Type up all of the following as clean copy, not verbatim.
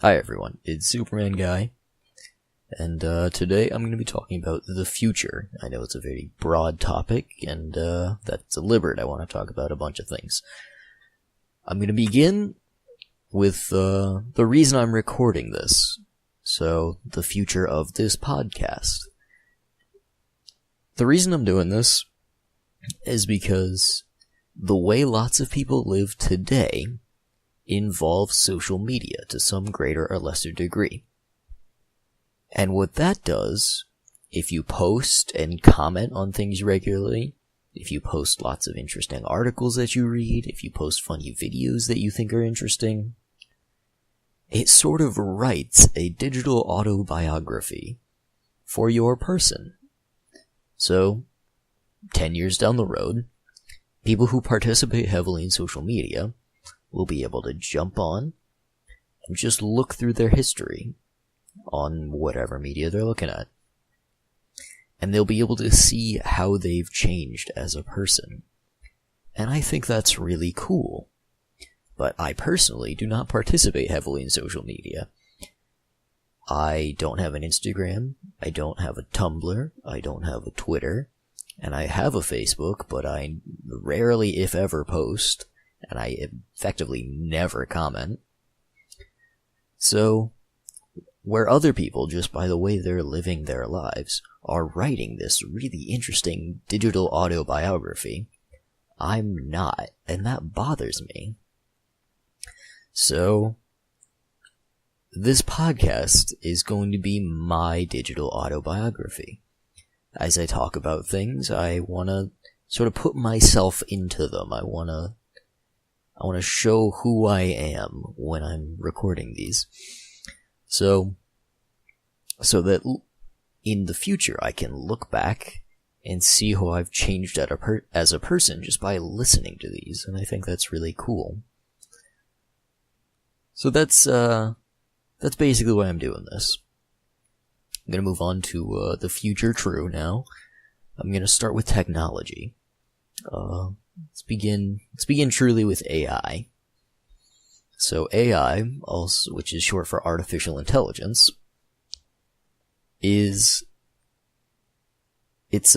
Hi everyone, it's zupermanguy, and today I'm going to be talking about the future. I know it's a very broad topic, and that's deliberate. I want to talk about a bunch of things. I'm going to begin with the reason I'm recording this, so the future of this podcast. The reason I'm doing this is because the way lots of people live today involves social media to some greater or lesser degree. And what that does, if you post and comment on things regularly, if you post lots of interesting articles that you read, if you post funny videos that you think are interesting, it sort of writes a digital autobiography for your person. So, 10 years down the road, people who participate heavily in social media will be able to jump on and just look through their history on whatever media they're looking at. And they'll be able to see how they've changed as a person. And I think that's really cool. But I personally do not participate heavily in social media. I don't have an Instagram, I don't have a Tumblr, I don't have a Twitter, and I have a Facebook, but I rarely, if ever, post. And I effectively never comment. So, where other people, just by the way they're living their lives, are writing this really interesting digital autobiography, I'm not, and that bothers me. So, this podcast is going to be my digital autobiography. As I talk about things, I want to sort of put myself into them. I want to show who I am when I'm recording these. So that in the future I can look back and see how I've changed as a person just by listening to these, and I think that's really cool. So that's basically why I'm doing this. I'm gonna move on to the future true now. I'm gonna start with technology. Let's begin truly with AI. So AI, also, which is short for artificial intelligence, as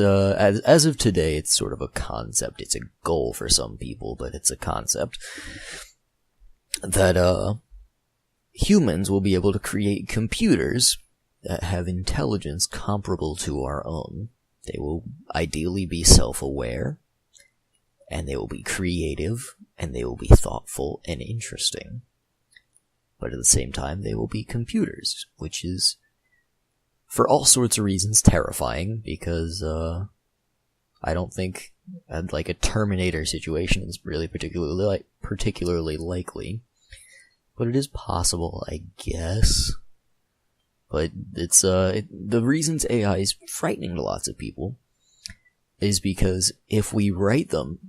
of today, it's sort of a concept. It's a goal for some people, but it's a concept that humans will be able to create computers that have intelligence comparable to our own. They will ideally be self-aware, and they will be creative, and they will be thoughtful and interesting. But at the same time, they will be computers, which is, for all sorts of reasons, terrifying, because I don't think like a Terminator situation is really particularly likely. But it is possible, I guess. But it's the reasons AI is frightening to lots of people is because if we write them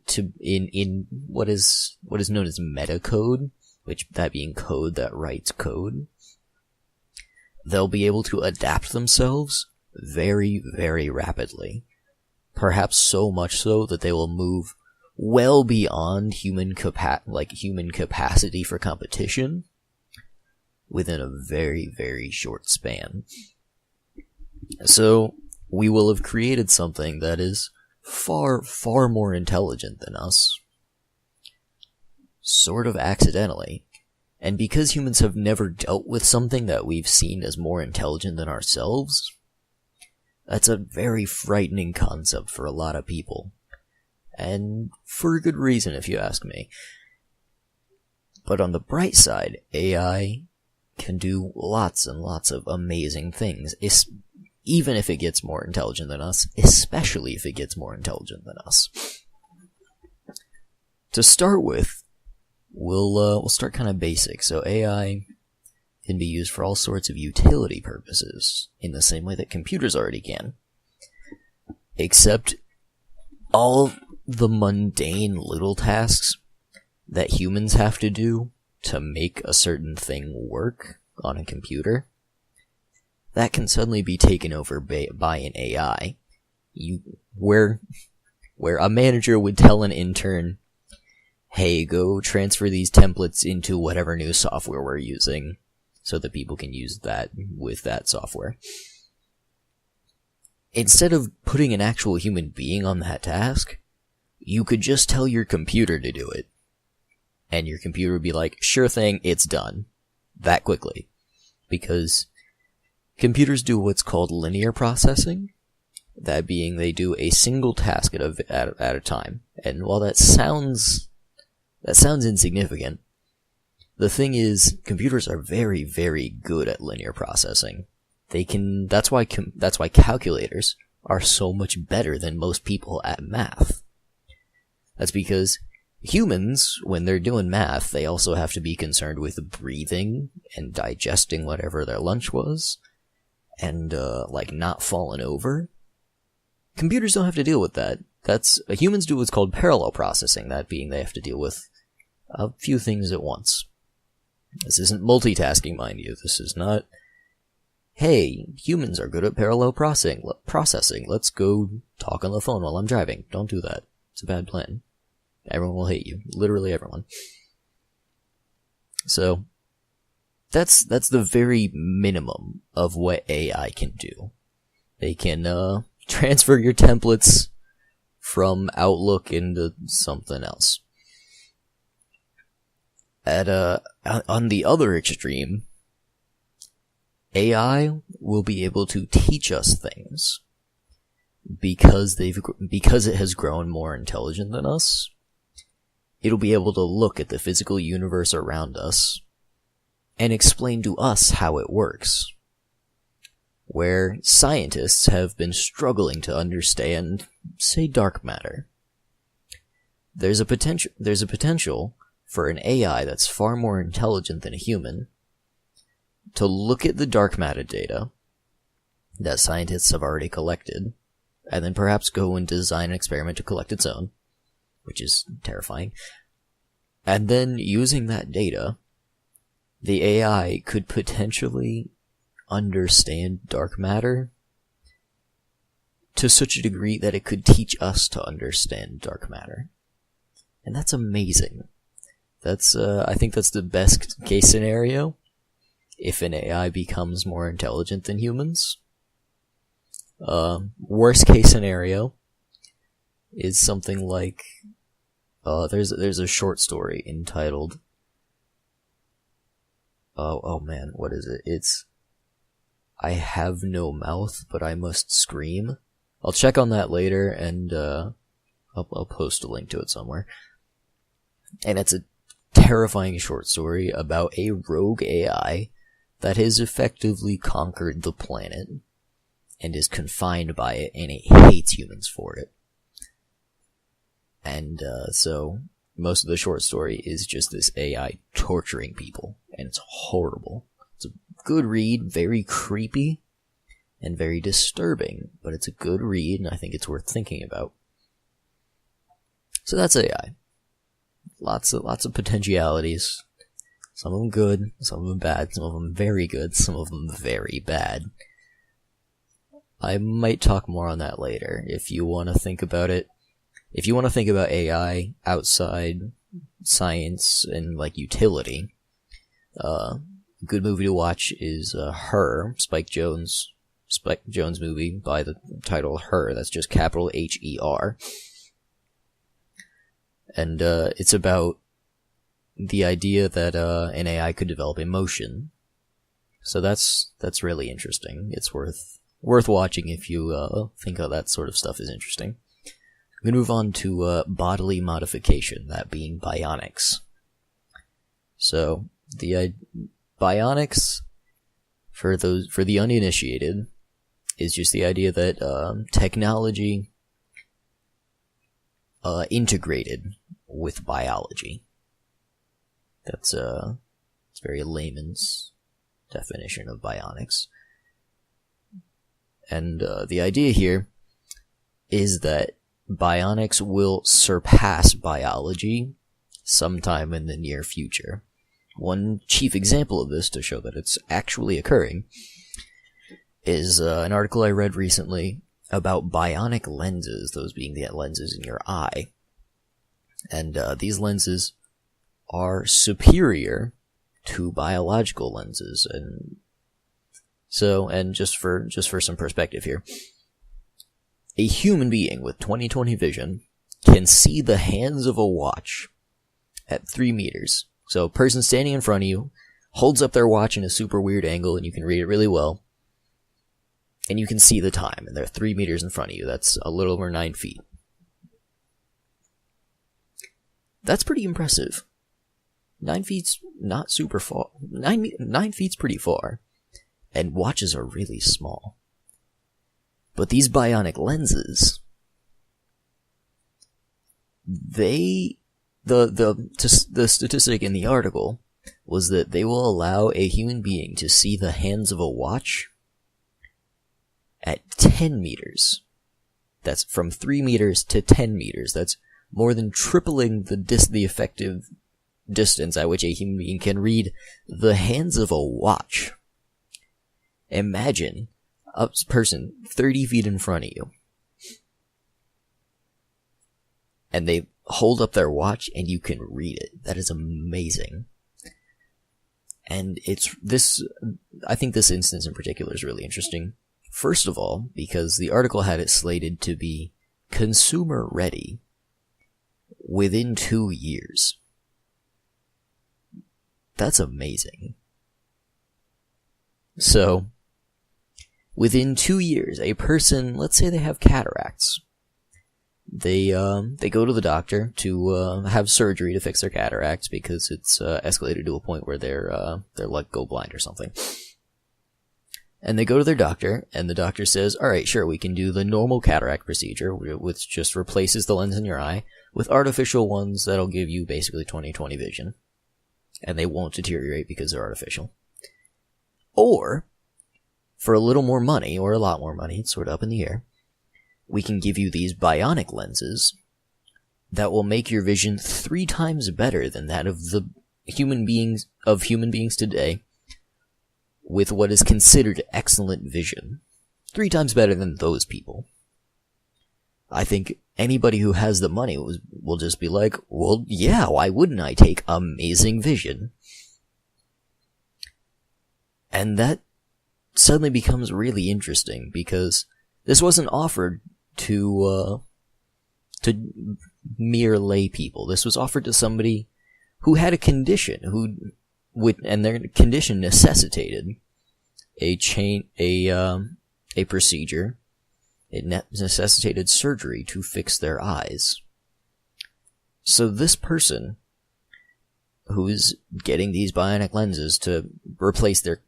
to in what is known as metacode, which that being code that writes code, they'll be able to adapt themselves very, very rapidly. Perhaps so much so that they will move well beyond human capacity for competition within a very, very short span. So we will have created something that is far, far more intelligent than us. Sort of accidentally. And because humans have never dealt with something that we've seen as more intelligent than ourselves, that's a very frightening concept for a lot of people. And for a good reason, if you ask me. But on the bright side, AI can do lots and lots of amazing things, even if it gets more intelligent than us, especially if it gets more intelligent than us. To start with, we'll start kind of basic. So AI can be used for all sorts of utility purposes, in the same way that computers already can. Except all the mundane little tasks that humans have to do to make a certain thing work on a computer, that can suddenly be taken over by an AI. Where a manager would tell an intern, hey, go transfer these templates into whatever new software we're using so that people can use that with that software. Instead of putting an actual human being on that task, you could just tell your computer to do it. And your computer would be like, sure thing, it's done. That quickly. Because computers do what's called linear processing. That being, they do a single task at a time. And while that sounds insignificant, the thing is, computers are very, very good at linear processing. That's why calculators are so much better than most people at math. That's because humans, when they're doing math, they also have to be concerned with breathing and digesting whatever their lunch was, and not falling over. Computers don't have to deal with that. Humans do what's called parallel processing, that being they have to deal with a few things at once. This isn't multitasking, mind you. This is not, hey, humans are good at parallel processing. Let's go talk on the phone while I'm driving. Don't do that. It's a bad plan. Everyone will hate you. Literally everyone. So, that's the very minimum of what AI can do. They can transfer your templates from Outlook into something else. On the other extreme, AI will be able to teach us things because it has grown more intelligent than us. It'll be able to look at the physical universe around us and explain to us how it works. Where scientists have been struggling to understand, say, dark matter. There's a potential for an AI that's far more intelligent than a human to look at the dark matter data that scientists have already collected, and then perhaps go and design an experiment to collect its own, which is terrifying. And then, using that data, the AI could potentially understand dark matter to such a degree that it could teach us to understand dark matter. And that's amazing. I think that's the best case scenario, if an AI becomes more intelligent than humans. Worst case scenario is something like, there's a short story entitled, oh man, what is it? It's, I have no mouth, but I must scream. I'll check on that later, and I'll post a link to it somewhere. And it's a terrifying short story about a rogue AI that has effectively conquered the planet and is confined by it, and it hates humans for it. And so most of the short story is just this AI torturing people, and it's horrible. It's a good read, very creepy and very disturbing, but it's a good read, and I think it's worth thinking about. So that's AI. Lots of potentialities. Some of them good, some of them bad, some of them very good, some of them very bad. I might talk more on that later if you want to think about it. If you want to think about AI outside science and utility, a good movie to watch is Her, Spike Jonze movie by the title Her. That's just capital H-E-R. And it's about the idea that an AI could develop emotion. So that's really interesting. It's worth watching if you think that sort of stuff is interesting. I'm going to move on to bodily modification, that being bionics. So the bionics, for the uninitiated, is just the idea that technology integrated with biology. It's very layman's definition of bionics. And the idea here is that bionics will surpass biology sometime in the near future. One chief example of this, to show that it's actually occurring, is an article I read recently about bionic lenses, those being the lenses in your eye. And these lenses are superior to biological lenses. And so, and just for some perspective here, a human being with 20/20 vision can see the hands of a watch at 3 meters. So a person standing in front of you holds up their watch in a super weird angle, and you can read it really well. And you can see the time, and they're 3 meters in front of you. That's a little over 9 feet. That's pretty impressive. 9 feet's not super far. 9 feet's pretty far. And watches are really small. But these bionic lenses, the statistic in the article was that they will allow a human being to see the hands of a watch at 10 meters. That's from 3 meters to 10 meters. That's more than tripling the effective distance at which a human being can read the hands of a watch. Imagine a person 30 feet in front of you, and they hold up their watch and you can read it. That is amazing. And I think this instance in particular is really interesting. First of all, because the article had it slated to be consumer ready within 2 years. That's amazing. So, within 2 years, a person, let's say they have cataracts. They go to the doctor to have surgery to fix their cataracts because it's escalated to a point where they're like go blind or something. And they go to their doctor, and the doctor says, alright, sure, we can do the normal cataract procedure, which just replaces the lens in your eye, with artificial ones that'll give you basically 20/20 vision. And they won't deteriorate because they're artificial. Or, for a little more money, or a lot more money, it's sort of up in the air, we can give you these bionic lenses that will make your vision 3 times better than that of the human beings today, with what is considered excellent vision. 3 times better than those people. I think anybody who has the money will just be like, well, yeah, why wouldn't I take amazing vision? And that suddenly becomes really interesting, because this wasn't offered to mere lay people. This was offered to somebody who had a condition, and their condition necessitated a procedure. It necessitated surgery to fix their eyes. So this person who's getting these bionic lenses to replace their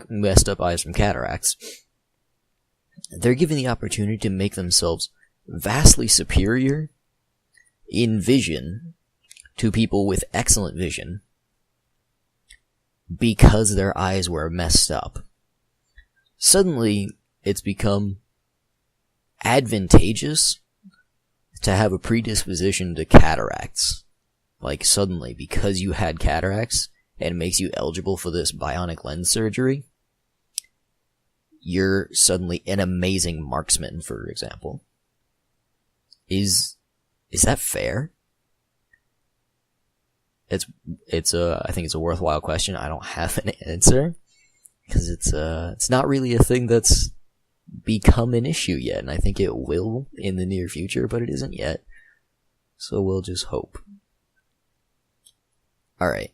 messed up eyes from cataracts, they're given the opportunity to make themselves vastly superior in vision to people with excellent vision because their eyes were messed up. Suddenly, it's become advantageous to have a predisposition to cataracts. Suddenly, because you had cataracts, and it makes you eligible for this bionic lens surgery, you're suddenly an amazing marksman, for example. Is that fair? I think it's a worthwhile question. I don't have an answer, because it's not really a thing that's become an issue yet, and I think it will in the near future, but it isn't yet. So we'll just hope. Alright.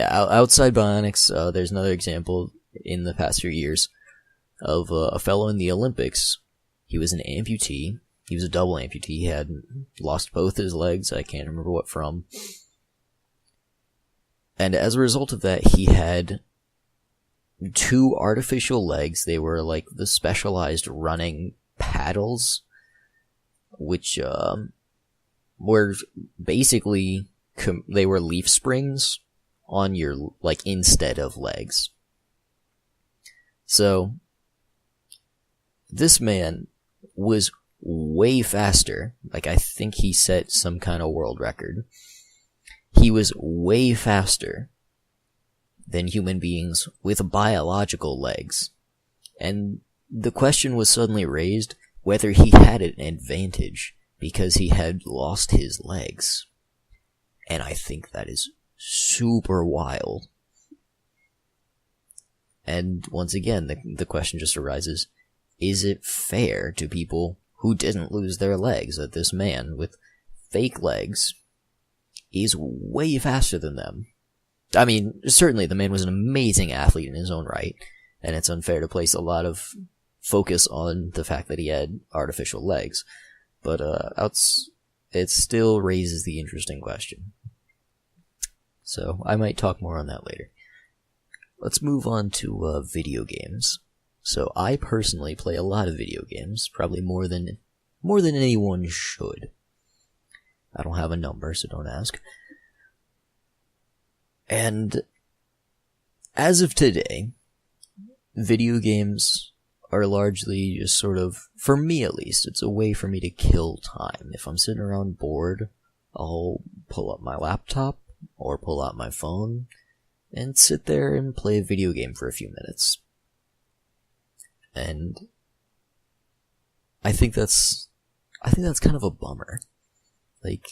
Outside bionics, there's another example in the past few years of a fellow in the Olympics. He was an amputee. He was a double amputee. He had lost both his legs. I can't remember what from. And as a result of that, he had 2 artificial legs. They were like the specialized running paddles, which were basically they were leaf springs on your instead of legs. So this man was way faster. I think he set some kind of world record. He was way faster than human beings with biological legs. And the question was suddenly raised, whether he had an advantage because he had lost his legs. And I think that is super wild. And once again, the question just arises, is it fair to people who didn't lose their legs that this man with fake legs is way faster than them? I mean, certainly the man was an amazing athlete in his own right, and it's unfair to place a lot of focus on the fact that he had artificial legs. But it still raises the interesting question. So I might talk more on that later. Let's move on to video games. So I personally play a lot of video games, probably more than anyone should. I don't have a number, so don't ask. And as of today, video games are largely just sort of, for me at least, it's a way for me to kill time. If I'm sitting around bored, I'll pull up my laptop or pull out my phone and sit there and play a video game for a few minutes. And I think that's kind of a bummer. Like,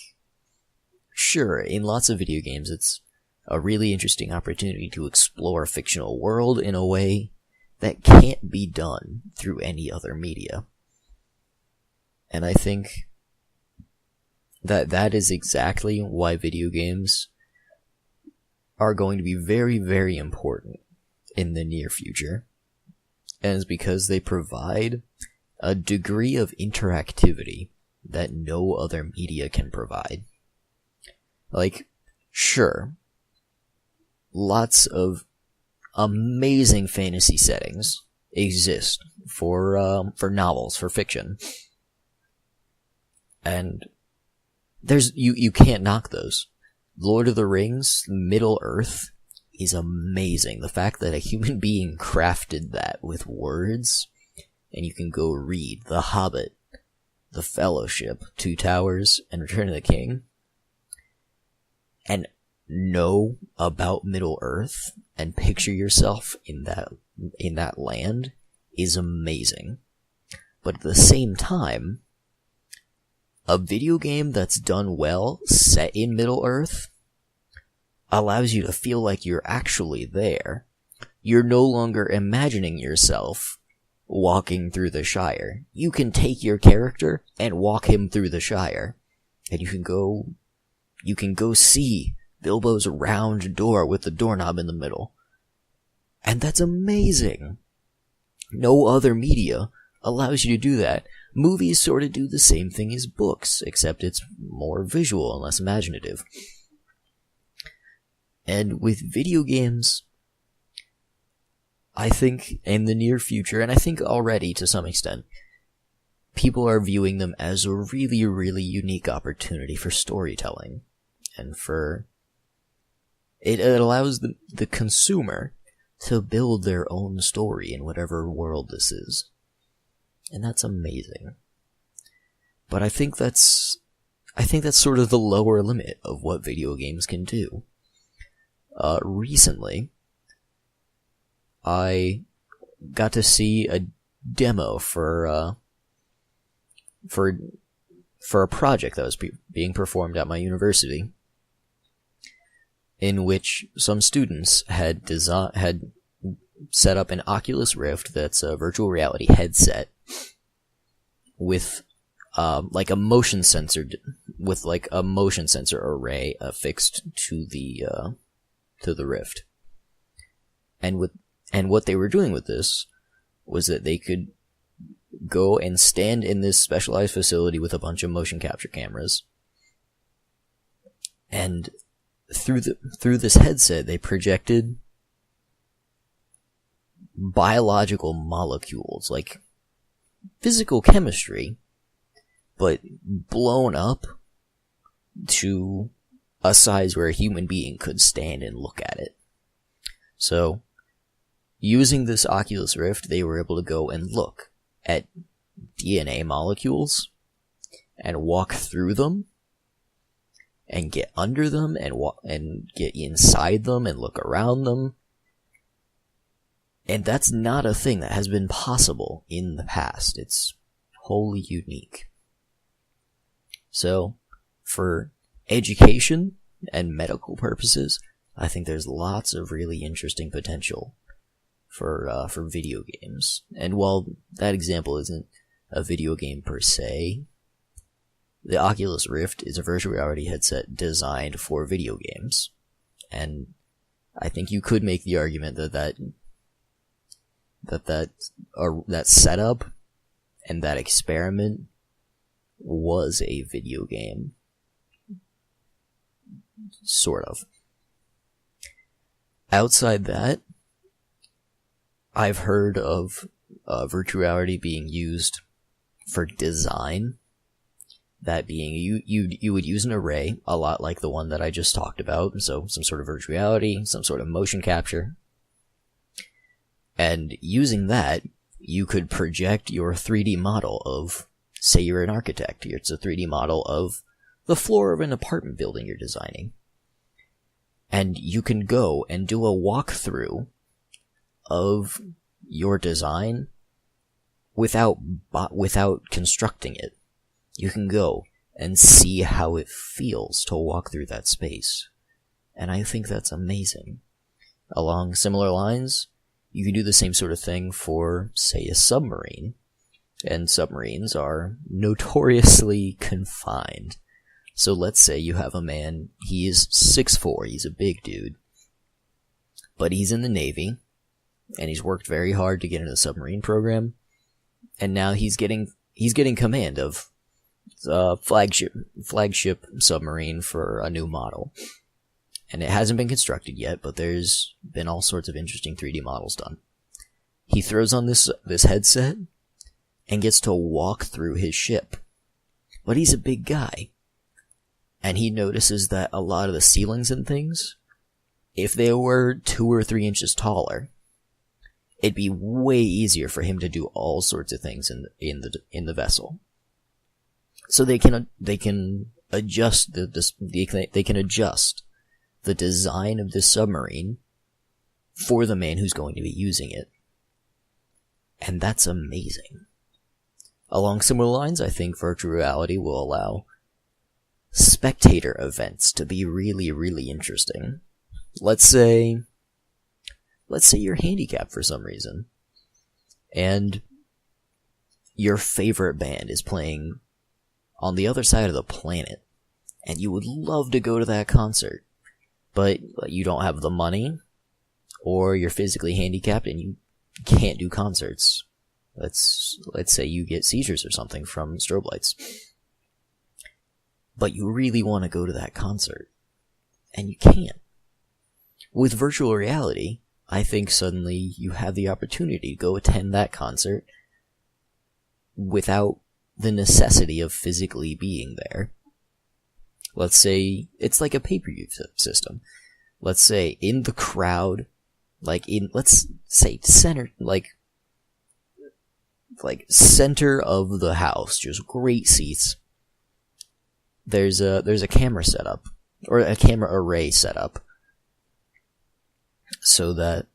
sure, in lots of video games it's a really interesting opportunity to explore a fictional world in a way that can't be done through any other media. And I think that is exactly why video games are going to be very, very important in the near future. And it's because they provide a degree of interactivity that no other media can provide. Like, sure, lots of amazing fantasy settings exist for novels, for fiction. And you can't knock those. Lord of the Rings, Middle Earth, is amazing. The fact that a human being crafted that with words, and you can go read The Hobbit, The Fellowship, Two Towers, and Return of the King, and know about Middle Earth, and picture yourself in that land, is amazing. But at the same time, a video game that's done well, set in Middle Earth, allows you to feel like you're actually there. You're no longer imagining yourself walking through the Shire. You can take your character and walk him through the Shire. And you can go see Bilbo's round door with the doorknob in the middle. And that's amazing. No other media allows you to do that. Movies sort of do the same thing as books, except it's more visual and less imaginative. And with video games, I think in the near future, and I think already to some extent, people are viewing them as a really, really unique opportunity for storytelling. And for... It allows the consumer to build their own story in whatever world this is. And that's amazing. But I think that's sort of the lower limit of what video games can do. Recently, I got to see a demo for a project that was being performed at my university, in which some students had set up an Oculus Rift, that's a virtual reality headset, with like a motion sensor array affixed to the Rift. And what they were doing with this was that they could go and stand in this specialized facility with a bunch of motion capture cameras, and through this headset they projected biological molecules, like physical chemistry, but blown up to a size where a human being could stand and look at it. So, using this Oculus Rift, they were able to go and look at DNA molecules and walk through them and get under them and get inside them and look around them. And that's not a thing that has been possible in the past. It's wholly unique. So, for education and medical purposes, I think there's lots of really interesting potential for video games. And while that example isn't a video game per se, the Oculus Rift is a virtual reality headset designed for video games. And I think you could make the argument that setup and that experiment was a video game. Sort of. Outside that, I've heard of virtual reality being used for design. That being, you would use an array, a lot like the one that I just talked about, so some sort of virtual reality, some sort of motion capture. And using that, you could project your 3D model of, say you're an architect, it's a 3D model of the floor of an apartment building you're designing. And you can go and do a walkthrough of your design without constructing it. You can go and see how it feels to walk through that space. And I think that's amazing. Along similar lines, you can do the same sort of thing for, say, a submarine. And submarines are notoriously confined. So let's say you have a man, he is 6'4", he's a big dude. But he's in the Navy, and he's worked very hard to get into the submarine program. And now he's getting command of flagship submarine for a new model. And it hasn't been constructed yet, but there's been all sorts of interesting 3D models done. He throws on this headset and gets to walk through his ship. But he's a big guy. And he notices that a lot of the ceilings and things, if they were 2 or 3 inches taller, it'd be way easier for him to do all sorts of things in the vessel. So they can adjust they can adjust the design of this submarine for the man who's going to be using it. And that's amazing. Along similar lines, I think virtual reality will allow spectator events to be really, really interesting. Let's say you're handicapped for some reason, and your favorite band is playing on the other side of the planet, and you would love to go to that concert, but you don't have the money, or you're physically handicapped and you can't do concerts. Let's say you get seizures or something from strobe lights. But you really want to go to that concert, and you can't. With virtual reality, I think suddenly you have the opportunity to go attend that concert without the necessity of physically being there. Let's say it's like a pay-per-view system. Let's say in the crowd, let's say center of the house, just great seats. There's a camera setup, or a camera array setup, so that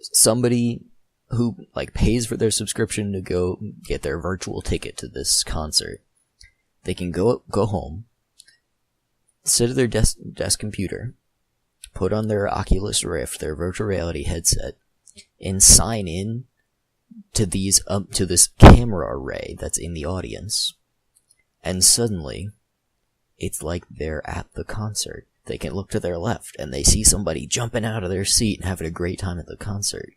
somebody who pays for their subscription to go get their virtual ticket to this concert, they can go home, sit at their desk computer, put on their Oculus Rift, their virtual reality headset, and sign in to this camera array that's in the audience. And suddenly, it's like they're at the concert. They can look to their left, and they see somebody jumping out of their seat and having a great time at the concert.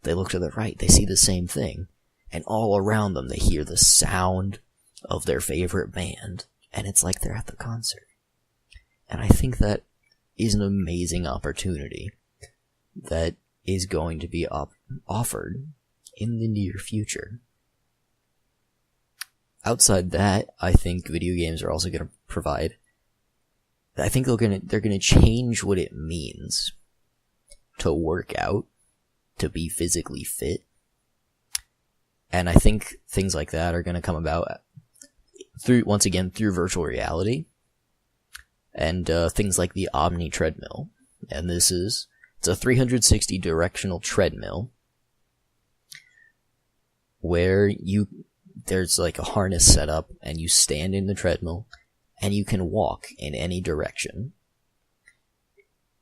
They look to the right, they see the same thing, and all around them they hear the sound of their favorite band, and it's like they're at the concert. And I think that is an amazing opportunity that is going to be offered in the near future. Outside that, I think video games are also going to provide, I think they're going to change what it means to work out, to be physically fit. And I think things like that are going to come about through virtual reality, and things like the Omni treadmill. And it's a 360 directional treadmill where there's like a harness set up and you stand in the treadmill and you can walk in any direction.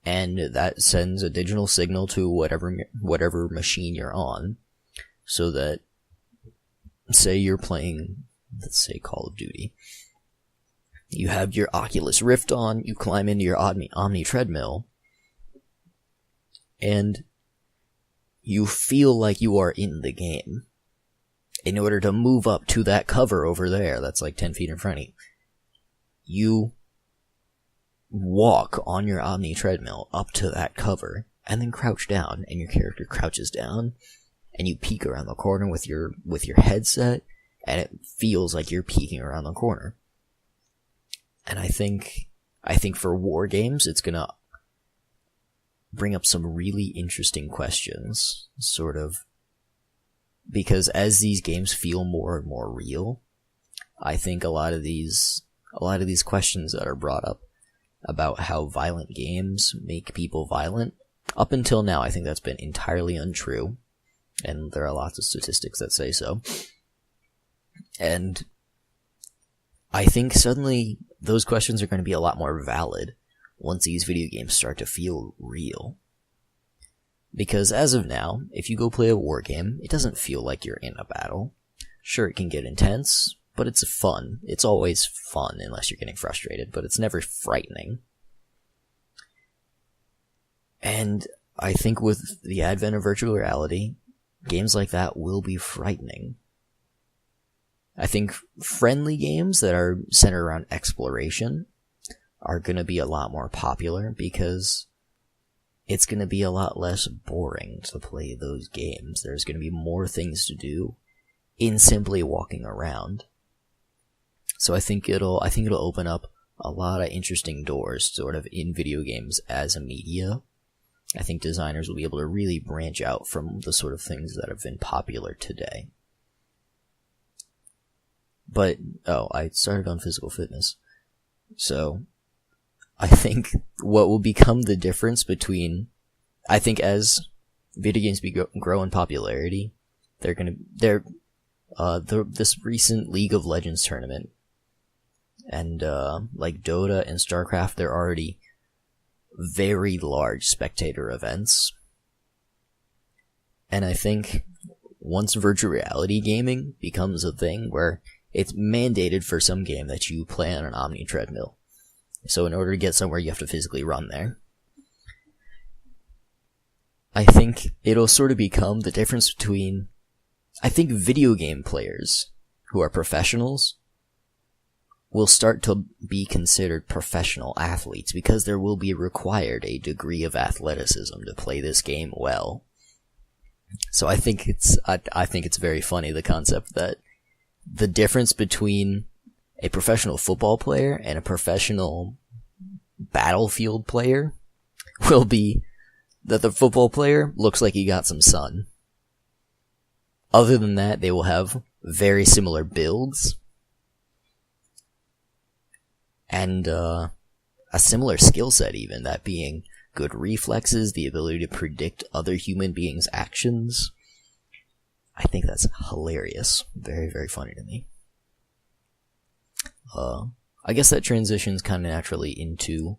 And that sends a digital signal to whatever machine you're on, so that, say you're playing, let's say, Call of Duty. You have your Oculus Rift on, you climb into your Omni treadmill, and you feel like you are in the game. In order to move up to that cover over there, that's like 10 feet in front of you, you walk on your Omni treadmill up to that cover, and then crouch down, and your character crouches down, and you peek around the corner with your headset, and it feels like you're peeking around the corner. And I think for war games, it's gonna bring up some really interesting questions, sort of, because as these games feel more and more real, I think a lot of these questions that are brought up about how violent games make people violent, up until now, I think that's been entirely untrue, and there are lots of statistics that say so. And I think suddenly those questions are going to be a lot more valid once these video games start to feel real. Because as of now, if you go play a war game, it doesn't feel like you're in a battle. Sure, it can get intense, but it's fun. It's always fun, unless you're getting frustrated, but it's never frightening. And I think with the advent of virtual reality, games like that will be frightening. I think friendly games that are centered around exploration are going to be a lot more popular, because it's going to be a lot less boring to play those games. There's going to be more things to do in simply walking around. So I think it'll open up a lot of interesting doors sort of in video games as a media. I think designers will be able to really branch out from the sort of things that have been popular today. But, I started on physical fitness. So, I think what will become the difference between, I think as video games grow in popularity, this recent League of Legends tournament, and like Dota and StarCraft, they're already very large spectator events. And I think once virtual reality gaming becomes a thing where it's mandated for some game that you play on an Omni treadmill, so in order to get somewhere you have to physically run there, I think it'll sort of become the difference between, I think video game players who are professionals will start to be considered professional athletes, because there will be required a degree of athleticism to play this game well. So I think it's very funny, the concept that the difference between a professional football player and a professional battlefield player will be that the football player looks like he got some sun. Other than that, they will have very similar builds, and a similar skill set even, that being good reflexes, the ability to predict other human beings' actions. I think that's hilarious. Very, very funny to me. I guess that transitions kind of naturally into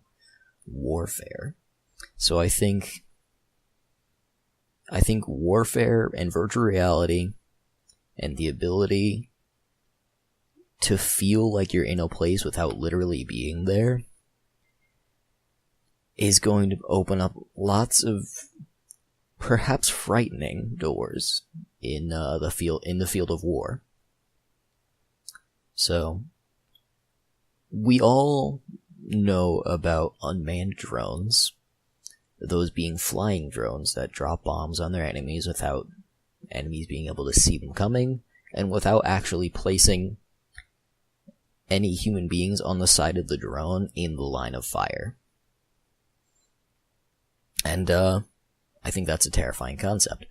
warfare. So I think warfare and virtual reality and the ability to feel like you're in a place without literally being there is going to open up lots of perhaps frightening doors in the field of war. So we all know about unmanned drones, those being flying drones that drop bombs on their enemies without enemies being able to see them coming, and without actually placing any human beings on the side of the drone in the line of fire. And I think that's a terrifying concept.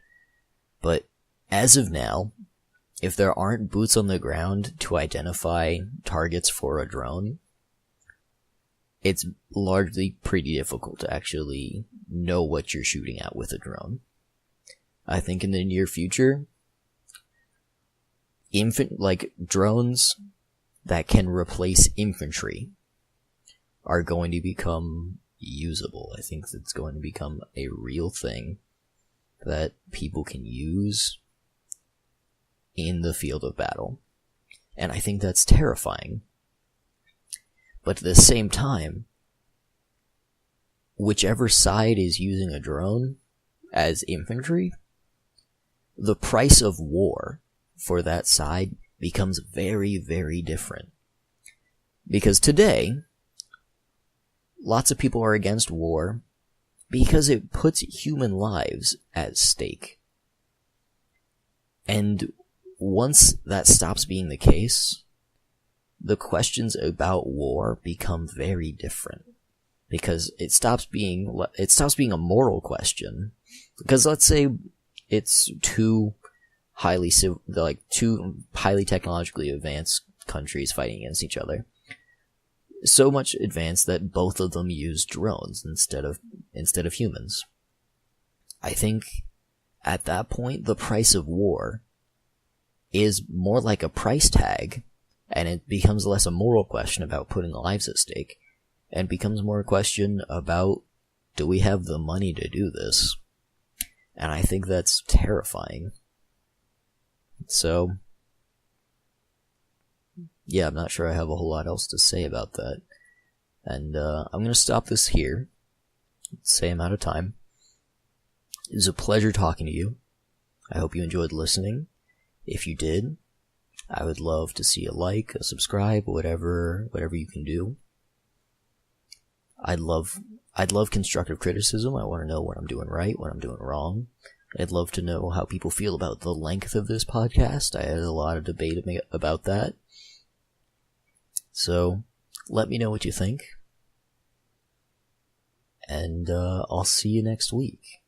But as of now, if there aren't boots on the ground to identify targets for a drone, it's largely pretty difficult to actually know what you're shooting at with a drone. I think in the near future, drones that can replace infantry are going to become usable. I think it's going to become a real thing that people can use in the field of battle. And I think that's terrifying. But at the same time, whichever side is using a drone as infantry, the price of war for that side becomes very, very different. Because today, lots of people are against war because it puts human lives at stake. And once that stops being the case, the questions about war become very different. Because it stops being a moral question. Because let's say it's two highly technologically advanced countries fighting against each other. So much advanced that both of them use drones instead of humans. I think at that point the price of war is more like a price tag, and it becomes less a moral question about putting lives at stake, and becomes more a question about, do we have the money to do this? And I think that's terrifying. So, yeah, I'm not sure I have a whole lot else to say about that. And I'm going to stop this here. Say I'm out of time. It was a pleasure talking to you. I hope you enjoyed listening. If you did, I would love to see a like, a subscribe, whatever you can do. I'd love constructive criticism. I want to know what I'm doing right, what I'm doing wrong. I'd love to know how people feel about the length of this podcast. I had a lot of debate about that. So, let me know what you think. And I'll see you next week.